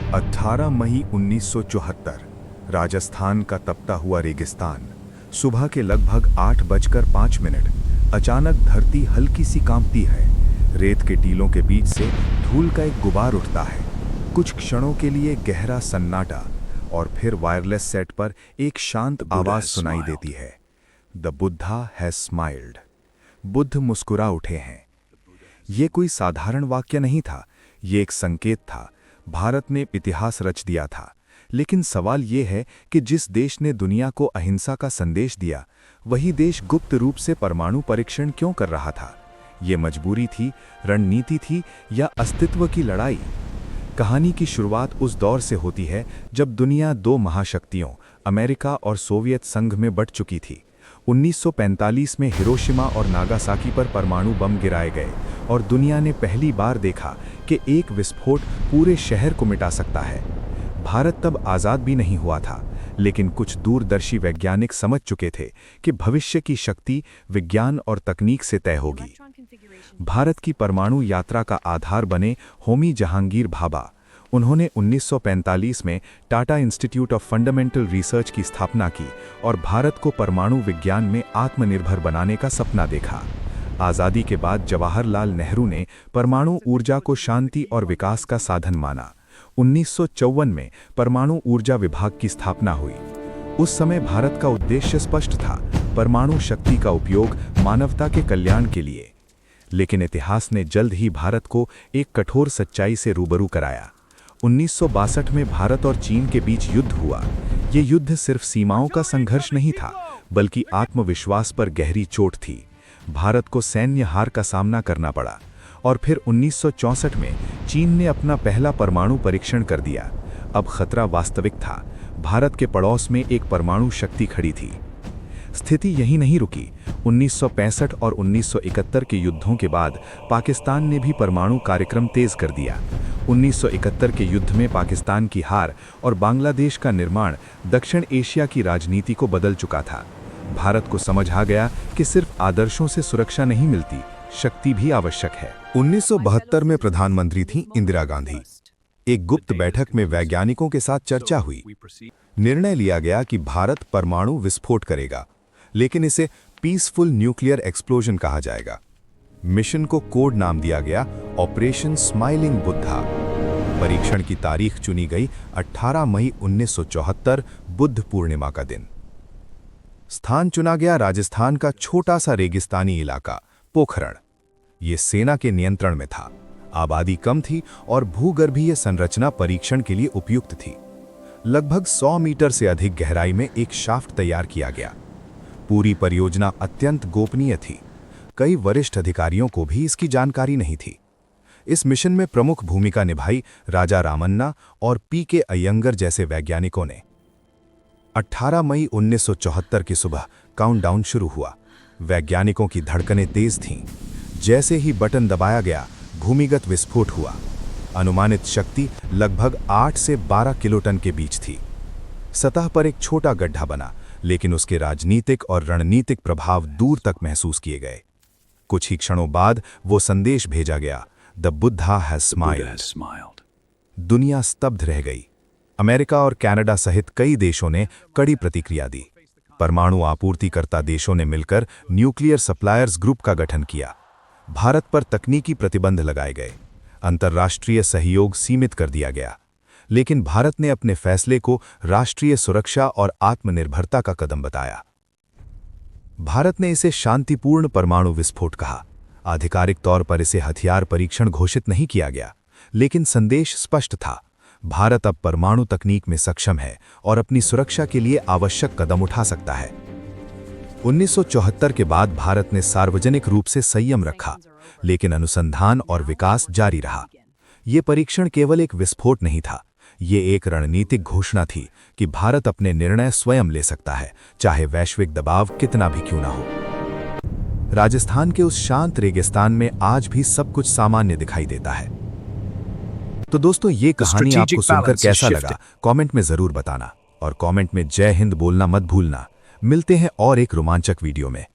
18 मई 1974 राजस्थान का तपता हुआ रेगिस्तान। सुबह के लगभग 8:05 अचानक धरती हल्की सी कांपती है। रेत के टीलों के बीच से धूल का एक गुबार उठता है। कुछ क्षणों के लिए गहरा सन्नाटा और फिर वायरलेस सेट पर एक शांत आवाज सुनाई देती है, the Buddha has smiled. Buddha मुस्कुरा उठे हैं। ये कोई साधारण वाक्य नहीं था, ये एक संकेत था। भारत ने इतिहास रच दिया था। लेकिन सवाल ये है कि जिस देश ने दुनिया को अहिंसा का संदेश दिया, वही देश गुप्त रूप से परमाणु परीक्षण क्यों कर रहा था? ये मजबूरी थी, रणनीति थी या अस्तित्व की लड़ाई? कहानी की शुरुआत उस दौर से होती है जब दुनिया दो महाशक्तियों अमेरिका और सोवियत संघ में बंट चुकी थी। 1945 में हिरोशिमा और नागासाकी पर परमाणु बम गिराए गए और दुनिया ने पहली बार देखा कि एक विस्फोट पूरे शहर को मिटा सकता है। भारत तब आज़ाद भी नहीं हुआ था, लेकिन कुछ दूरदर्शी वैज्ञानिक समझ चुके थे कि भविष्य की शक्ति विज्ञान और तकनीक से तय होगी। भारत की परमाणु यात्रा का आधार बने होमी जहांगीर भाभा। उन्होंने 1945 में Tata institute of fundamental research की स्थापना की और भारत को परमाणु विज्ञान में आत्मनिर्भर बनाने का सपना देखा। आज़ादी के बाद जवाहरलाल नेहरू ने परमाणु ऊर्जा को शांति और विकास का साधन माना। 1954 में परमाणु ऊर्जा विभाग की स्थापना हुई। उस समय भारत का उद्देश्य स्पष्ट था, परमाणु शक्ति का उपयोग मानवता के कल्याण के लिए। लेकिन इतिहास ने जल्द ही भारत को एक कठोर सच्चाई से रूबरू कराया। 1962 में भारत और चीन के बीच युद्ध हुआ। ये युद्ध सिर्फ सीमाओं का संघर्ष नहीं था, बल्कि आत्मविश्वास पर गहरी चोट थी। भारत को सैन्य हार का सामना करना पड़ा और फिर 1964 में चीन ने अपना पहला परमाणु परीक्षण कर दिया। अब खतरा वास्तविक था। भारत के पड़ोस में एक परमाणु शक्ति खड़ी थी। स्थिति यहीं नहीं रुकी। 1965 और 1971 के युद्धों के बाद पाकिस्तान ने भी परमाणु कार्यक्रम तेज कर दिया। 1971 के युद्ध में पाकिस्तान की हार और बांग्लादेश का निर्माण दक्षिण एशिया की राजनीति को बदल चुका था। भारत को समझ आ गया कि सिर्फ आदर्शों से सुरक्षा नहीं मिलती, शक्ति भी आवश्यक है। 1972 में प्रधानमंत्री थीं इंदिरा गांधी। एक गुप्त बैठक में वैज्ञानिकों के साथ चर्चा हुई। निर्णय लिया गया कि भारत परमाणु विस्फोट करेगा, लेकिन इसे पीसफुल न्यूक्लियर एक्सप्लोजन कहा जाएगा। मिशन को कोड नाम दिया गया ऑपरेशन स्माइलिंग बुद्धा। परीक्षण की तारीख चुनी गई 18 मई 1974, बुद्ध पूर्णिमा का दिन। स्थान चुना गया राजस्थान का छोटा सा रेगिस्तानी इलाका पोखरण। ये सेना के नियंत्रण में था। आबादी कम थी और भूगर्भीय संरचना परीक्षण के लिए उपयुक्त थी। लगभग 100 मीटर से अधिक गहराई में एक शाफ्ट तैयार किया गया। पूरी परियोजना अत्यंत गोपनीय थी। कई वरिष्ठ अधिकारियों को भी इसकी जानकारी नहीं थी। इस मिशन में प्रमुख भूमिका निभाई राजा रामन्ना और पीके अयंगर जैसे वैज्ञानिकों ने। 18 मई 1974 की सुबह काउंटडाउन शुरू हुआ। वैज्ञानिकों की धड़कनें तेज थीं। जैसे ही बटन दबाया गया, भूमिगत विस्फोट हुआ। अनुमानित शक्ति लगभग 8 से 12 किलोटन के बीच थी। सतह पर एक छोटा गड्ढा बना, लेकिन उसके राजनीतिक और रणनीतिक प्रभाव दूर तक महसूस किए गए। कुछ ही क्षणों बाद वो संदेश भेजा गया, द बुद्धा हैज स्माइल्ड। दुनिया स्तब्ध रह गई। अमेरिका और कनाडा सहित कई देशों ने कड़ी प्रतिक्रिया दी। परमाणु आपूर्तिकर्ता देशों ने मिलकर न्यूक्लियर सप्लायर्स ग्रुप का गठन किया। भारत पर तकनीकी प्रतिबंध लगाए गए। अंतर्राष्ट्रीय सहयोग सीमित कर दिया गया। लेकिन भारत ने अपने फैसले को राष्ट्रीय सुरक्षा और आत्मनिर्भरता का कदम बताया। भारत ने इसे शांतिपूर्ण परमाणु विस्फोट कहा। आधिकारिक तौर पर इसे हथियार परीक्षण घोषित नहीं किया गया, लेकिन संदेश स्पष्ट था, भारत अब परमाणु तकनीक में सक्षम है और अपनी सुरक्षा के लिए आवश्यक कदम उठा सकता है। 1974 के बाद भारत ने सार्वजनिक रूप से संयम रखा, लेकिन अनुसंधान और विकास जारी रहा। ये परीक्षण केवल एक विस्फोट नहीं था, ये एक रणनीतिक घोषणा थी कि भारत अपने निर्णय स्वयं ले सकता है, चाहे वैश्विक दबाव कितना भी क्यों ना हो। राजस्थान के उस शांत रेगिस्तान में आज भी सब कुछ सामान्य दिखाई देता है। तो दोस्तों, ये कहानी आपको सुनकर कैसा लगा, कमेंट में जरूर बताना और कमेंट में जय हिंद बोलना मत भूलना। मिलते हैं और एक रोमांचक वीडियो में।